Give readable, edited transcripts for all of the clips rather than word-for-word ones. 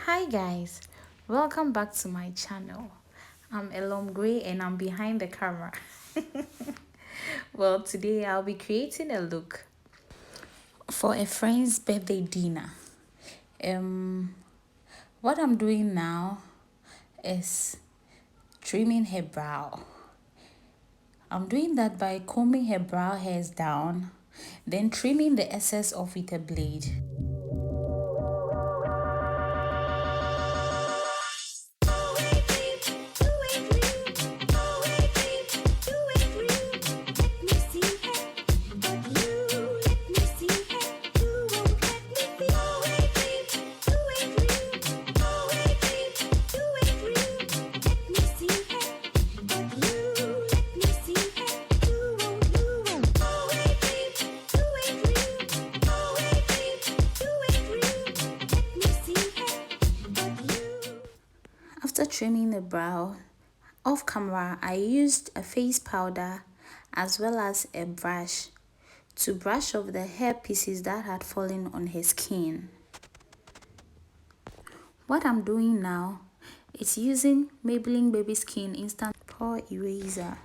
Hi guys, welcome back to my channel. I'm Elom Gray and I'm behind the camera. Well, today I'll be creating a look for a friend's birthday dinner. What I'm doing now is trimming her brow. I'm doing that by combing her brow hairs down, then trimming the excess off with a blade. After trimming the brow, off camera, I used a face powder as well as a brush to brush off the hair pieces that had fallen on her skin. What I'm doing now is using Maybelline Baby Skin Instant Pore Eraser.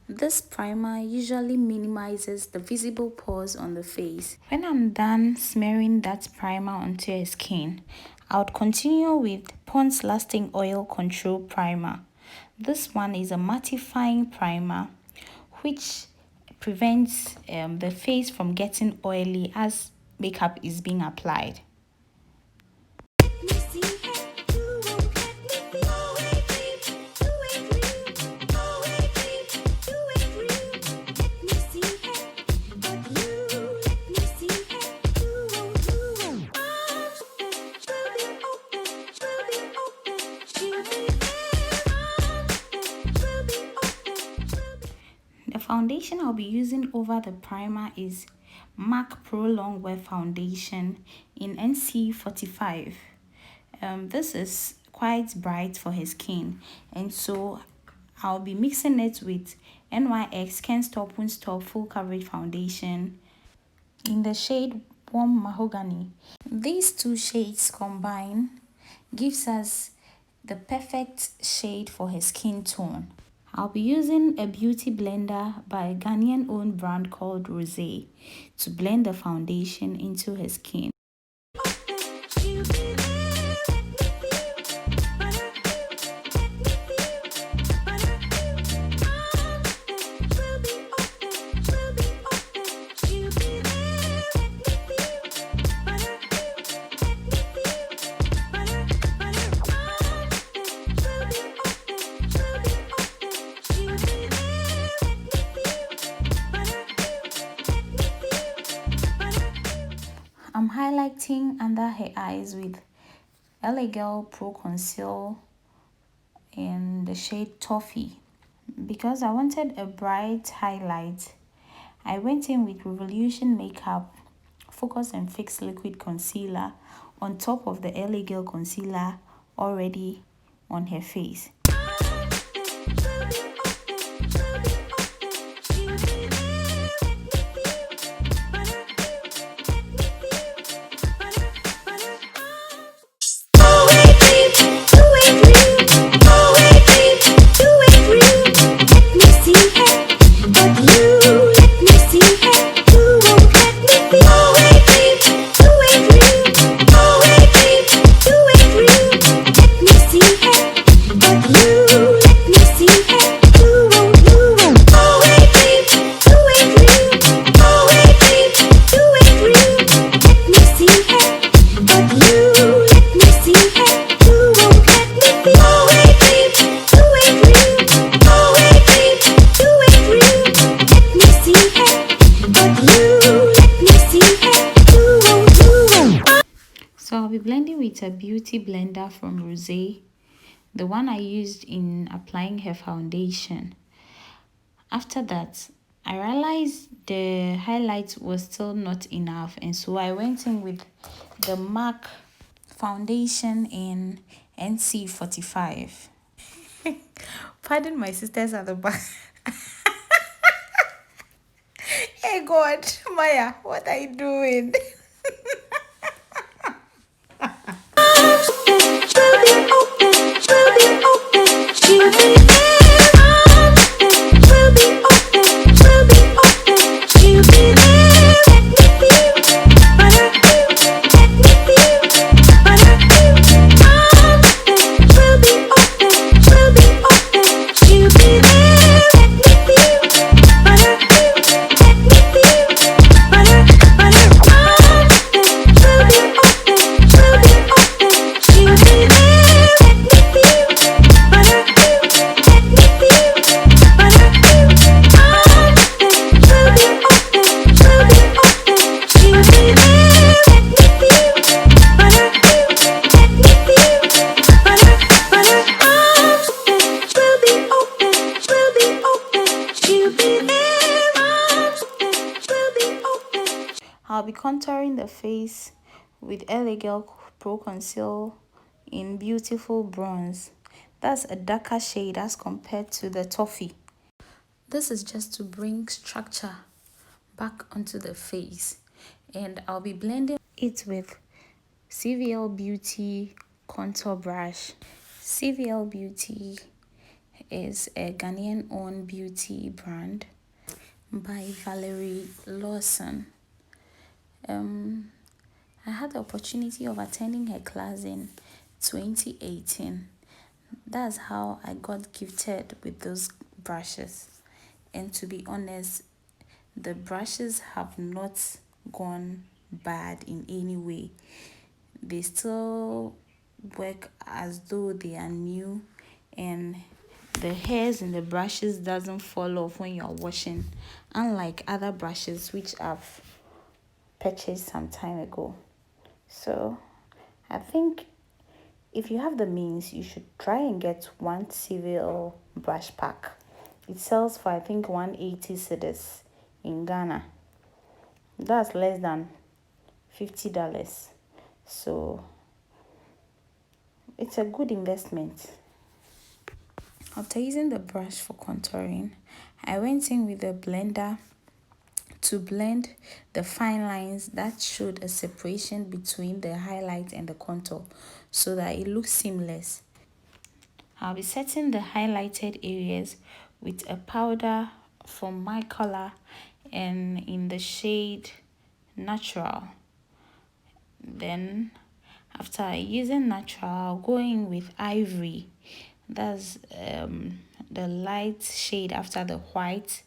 This primer usually minimizes the visible pores on the face. When I'm done smearing that primer onto her skin, I would continue with Pond's Lasting Oil Control Primer. This one is a mattifying primer which prevents the face from getting oily as makeup is being applied. The foundation I'll be using over the primer is MAC Pro Longwear Foundation in NC45. This is quite bright for her skin, and so I'll be mixing it with NYX Can't Stop Won't Stop Full Coverage Foundation in the shade Warm Mahogany. These two shades combined gives us the perfect shade for her skin tone. I'll be using a beauty blender by a Ghanaian owned brand called Rosé to blend the foundation into her skin. I'm highlighting under her eyes with LA Girl Pro Conceal in the shade Toffee. Because I wanted a bright highlight, I went in with Revolution Makeup Focus and Fix Liquid Concealer on top of the LA Girl concealer already on her face. So I'll be blending with a beauty blender from Rosé, the one I used in applying her foundation. After that, I realized the highlight was still not enough, and so I went in with the MAC foundation in NC45. Pardon my sisters at the back. Hey God, Maya, what are you doing? contouring the face with LA Girl Pro Conceal in Beautiful Bronze. That's a darker shade as compared to the Toffee. This is just to bring structure back onto the face, and I'll be blending it with CVL Beauty contour brush. CVL Beauty is a Ghanaian owned beauty brand by Valerie Lawson. I had the opportunity of attending her class in 2018. That's how I got gifted with those brushes. And to be honest, the brushes have not gone bad in any way. They still work as though they are new, and the hairs in the brushes doesn't fall off when you're washing, unlike other brushes which I've purchased some time ago. So I think if you have the means, you should try and get one CVL brush pack. It sells for I think 180 cedis in Ghana. That's less than $50. So it's a good investment. After using the brush for contouring, I went in with a blender to blend the fine lines that showed a separation between the highlight and the contour so that it looks seamless. I'll be setting the highlighted areas with a powder from my color and in the shade Natural. Then after using Natural, I'll go in with Ivory. That's the light shade after the white.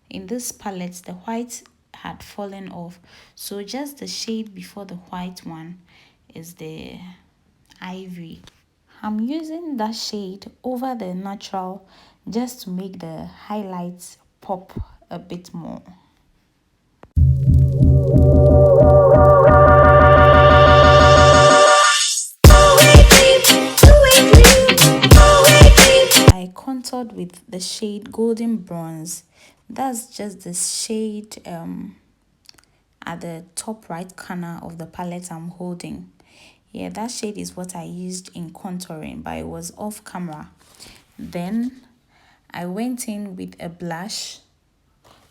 In this palette, the white had fallen off, so just the shade before the white one is the Ivory. I'm using that shade over the Natural just to make the highlights pop a bit more. I contoured with the shade Golden Bronze. That's just the shade at the top right corner of the palette I'm holding. Yeah, that shade is what I used in contouring, but it was off camera. Then I went in with a blush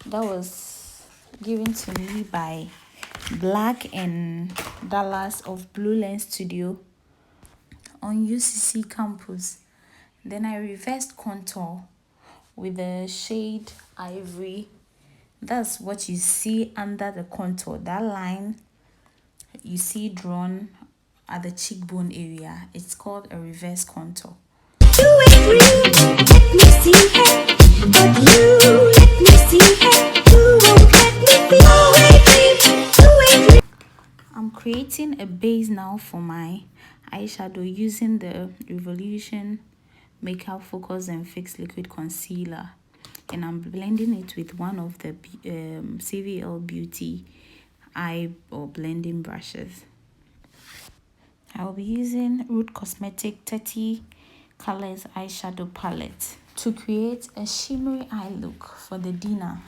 that was given to me by Black and Dallas of Blue Lens Studio on UCC campus. Then I reversed contour with the shade Ivory. That's what you see under the contour. That line you see drawn at the cheekbone area. It's called a reverse contour. I'm creating a base now for my eyeshadow using the Revolution Makeup Focus and Fix Liquid Concealer, and I'm blending it with one of the CVL Beauty eye or blending brushes. I'll be using Root Cosmetic 30 Colors eyeshadow palette to create a shimmery eye look for the dinner.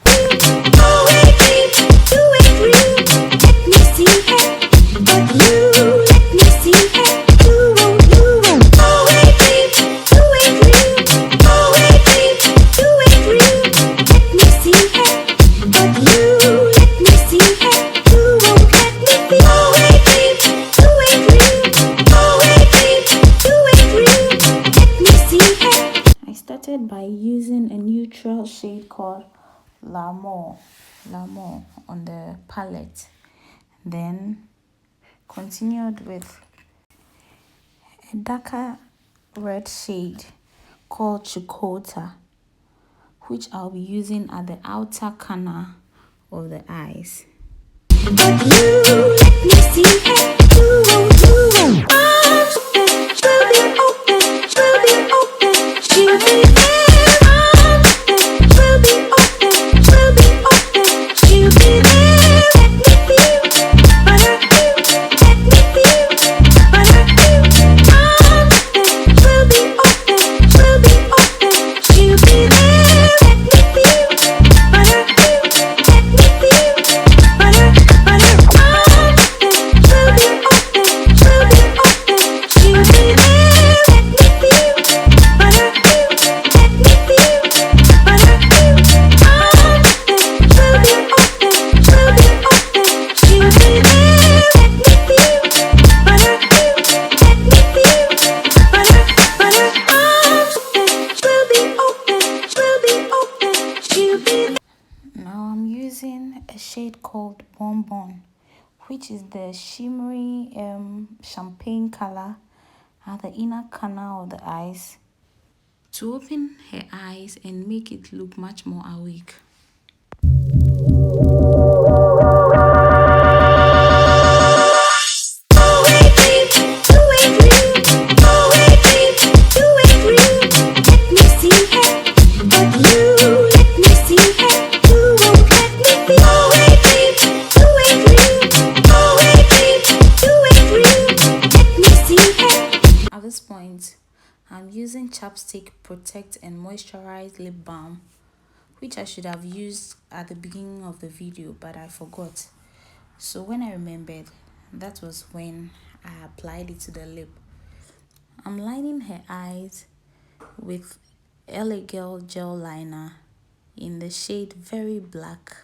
By using a neutral shade called L'amour on the palette, then continued with a darker red shade called Chukota, which I'll be using at the outer corner of the eyes. Bonbon, which is the shimmery champagne color at the inner corner of the eyes, to open her eyes and make it look much more awake. At this point, I'm using Chapstick Protect and Moisturize Lip Balm, which I should have used at the beginning of the video, but I forgot. So when I remembered, that was when I applied it to the lip. I'm lining her eyes with LA Girl Gel Liner in the shade Very Black.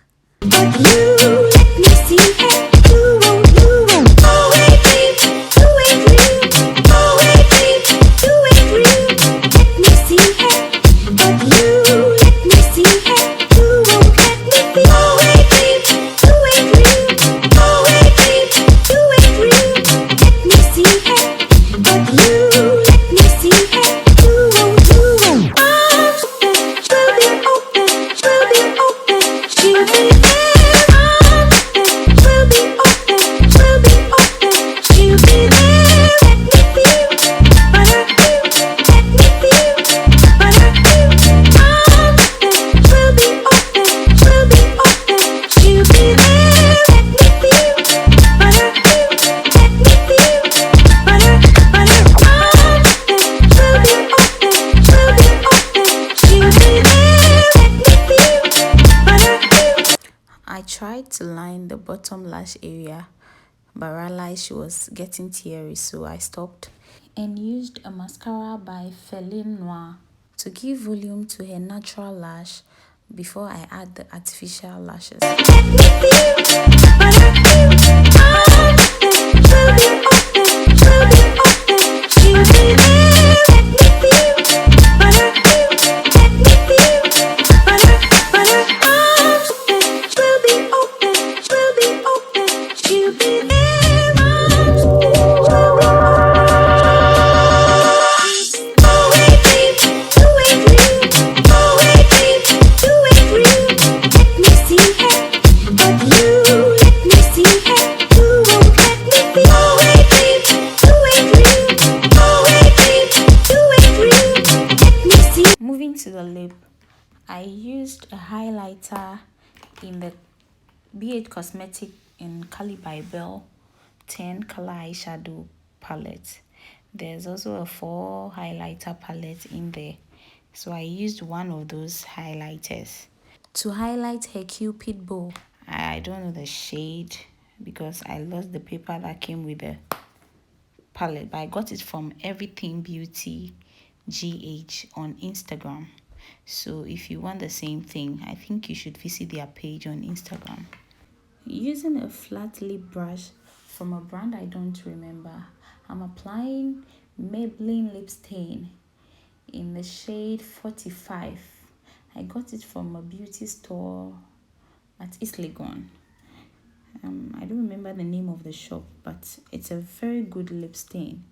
I tried to line the bottom lash area, but realized she was getting teary, so I stopped and used a mascara by Feline Noir to give volume to her natural lash before I add the artificial lashes. Moving to the lip, I used a highlighter in the BH Cosmetic in Cali by Bell 10 color eyeshadow palette. There's also a 4 highlighter palette in there, so I used one of those highlighters to highlight her Cupid bow. I don't know the shade because I lost the paper that came with the palette, but I got it from Everything Beauty GH on Instagram. So if you want the same thing, I think you should visit their page on Instagram. Using a flat lip brush from a brand I don't remember, I'm applying Maybelline Lip Stain in the shade 45. I got it from a beauty store at East Legon. I don't remember the name of the shop, but it's a very good lip stain.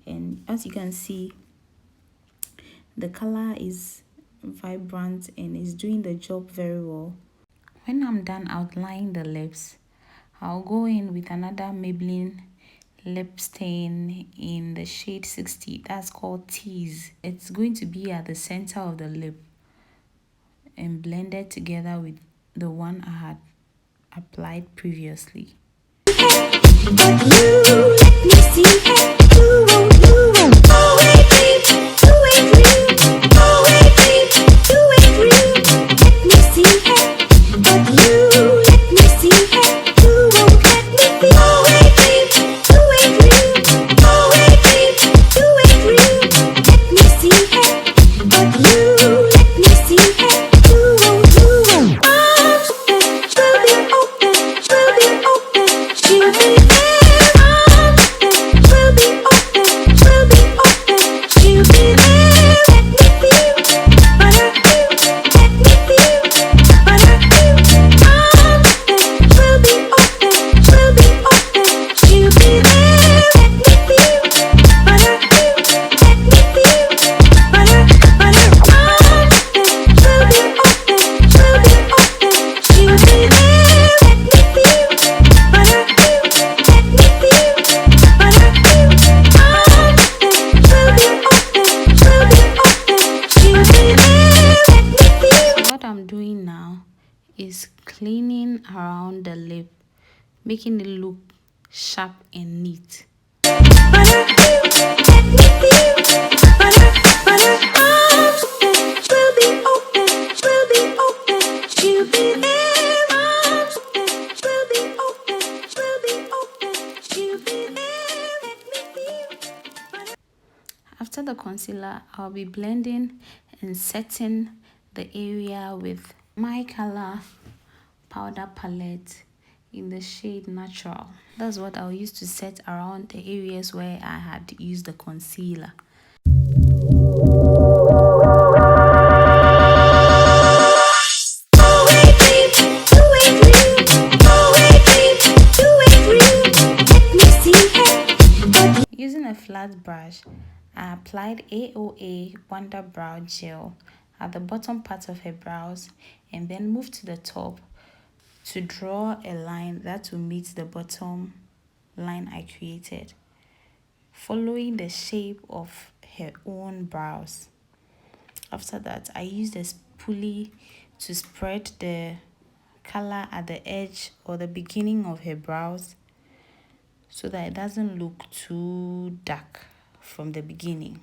And as you can see, the color is vibrant and is doing the job very well. When I'm done outlining the lips, I'll go in with another Maybelline lip stain in the shade 60. That's called Tease. It's going to be at the center of the lip and blended together with the one I had applied previously. cleaning around the lip, making it look sharp and neat. After the concealer, I'll be blending and setting the area with my color powder palette in the shade Natural. That's what I'll use to set around the areas where I had used the concealer. Using a flat brush, I applied AOA Wonder Brow Gel at the bottom part of her brows and then moved to the top to draw a line that will meet the bottom line I created, following the shape of her own brows. After that, I used a spoolie to spread the color at the edge or the beginning of her brows so that it doesn't look too dark from the beginning.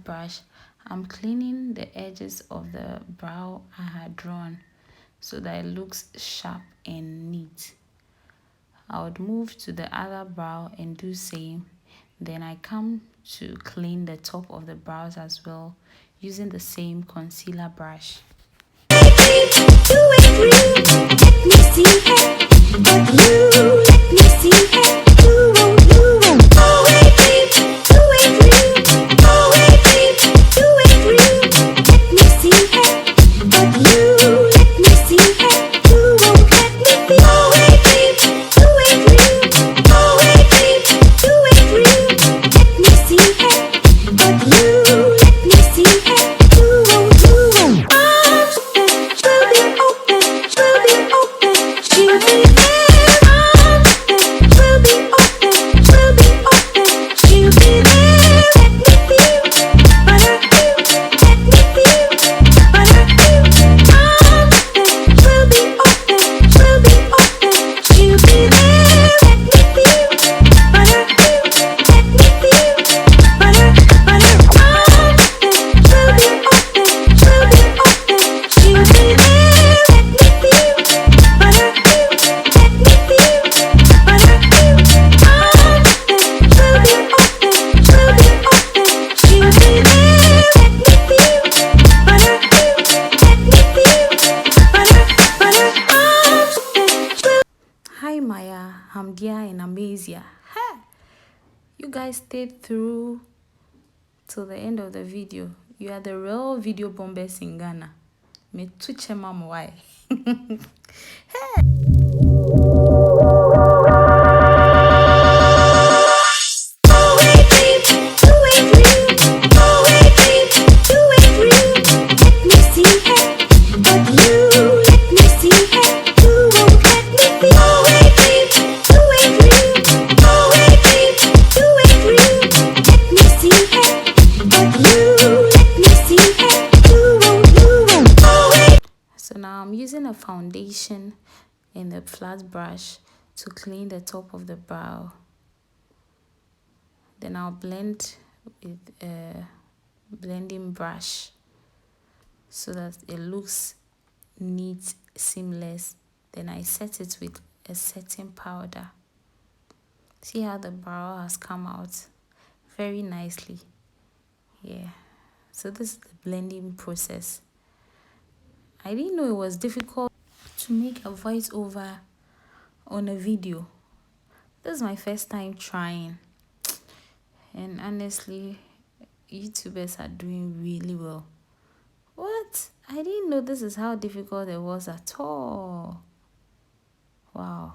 Brush, I'm cleaning the edges of the brow I had drawn so that it looks sharp and neat. I would move to the other brow and do same. Then I come to clean the top of the brows as well using the same concealer brush. You guys stayed through till the end of the video. You are the real video bombers in Ghana. Me tuche mama why. Hey. foundation and a flat brush to clean the top of the brow. Then I'll blend with a blending brush so that it looks neat, seamless. Then I set it with a setting powder. See how the brow has come out very nicely. Yeah, so this is the blending process. I didn't know it was difficult to make a voiceover on a video. This is my first time trying, and honestly, YouTubers are doing really well. What? I didn't know this is how difficult it was at all. Wow.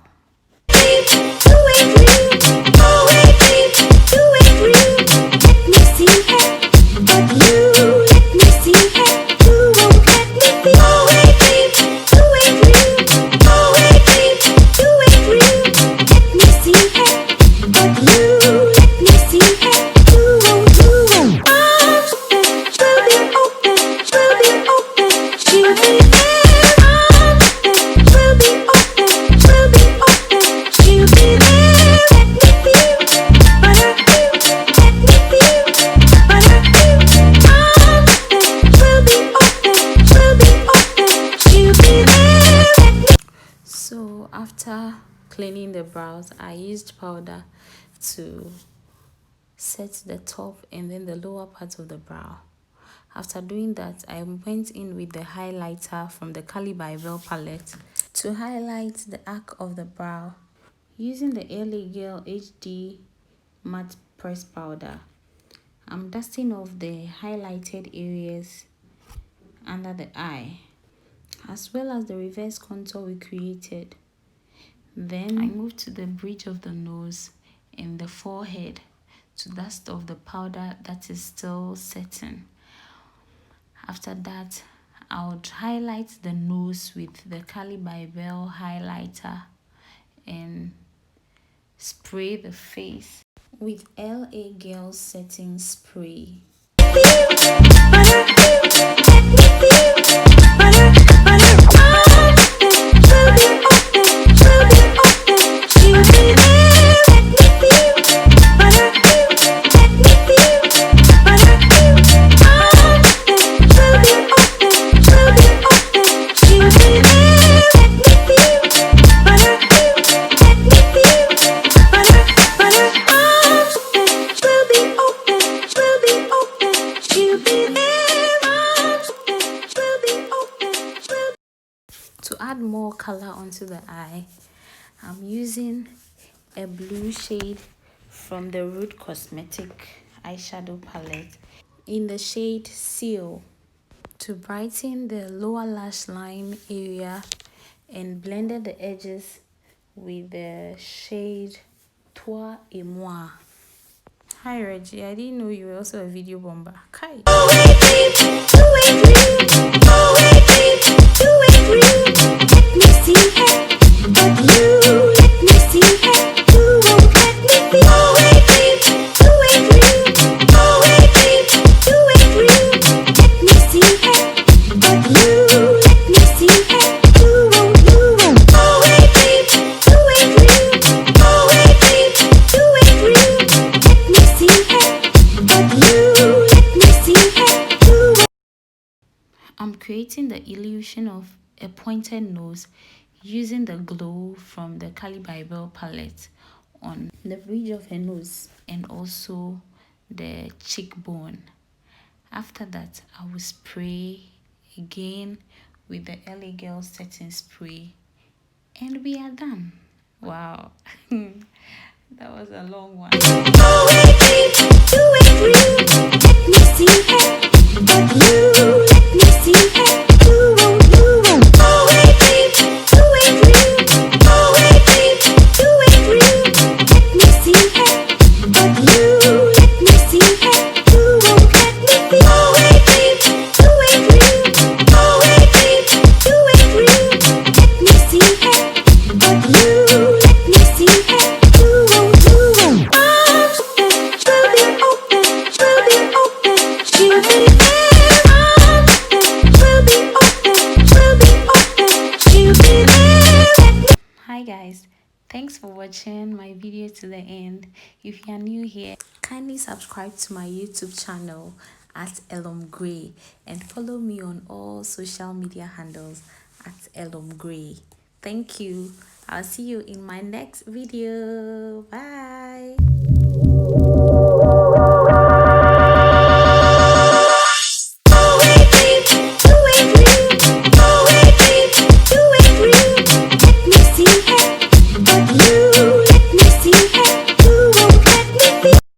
So after cleaning the brows, I used powder to set the top and then the lower part of the brow. After doing that, I went in with the highlighter from the Calibre palette to highlight the arc of the brow using the LA Girl HD matte press powder. I'm dusting off the highlighted areas under the eye, as well as the reverse contour we created. Then I moved to the bridge of the nose and the forehead to dust off the powder that is still setting. After that, I would highlight the nose with the Calibre highlighter and spray the face with LA Girl setting spray. To add more color onto the eye, I'm using a blue shade from the Root Cosmetic eyeshadow palette in the shade Seal to brighten the lower lash line area, and blended the edges with the shade Toi et Moi. Hi Reggie, I didn't know you were also a video bomber. Kai. I'm creating the illusion of a pointed nose using the glow from the Calibre palette on the bridge of her nose and also the cheekbone. After that, I will spray again with the LA Girl setting spray and we are done. Wow. That was a long one. watching my video to the end. If you are new here, kindly subscribe to my YouTube channel at Gray and follow me on all social media handles at Gray. Thank you. I'll see you in my next video. Bye.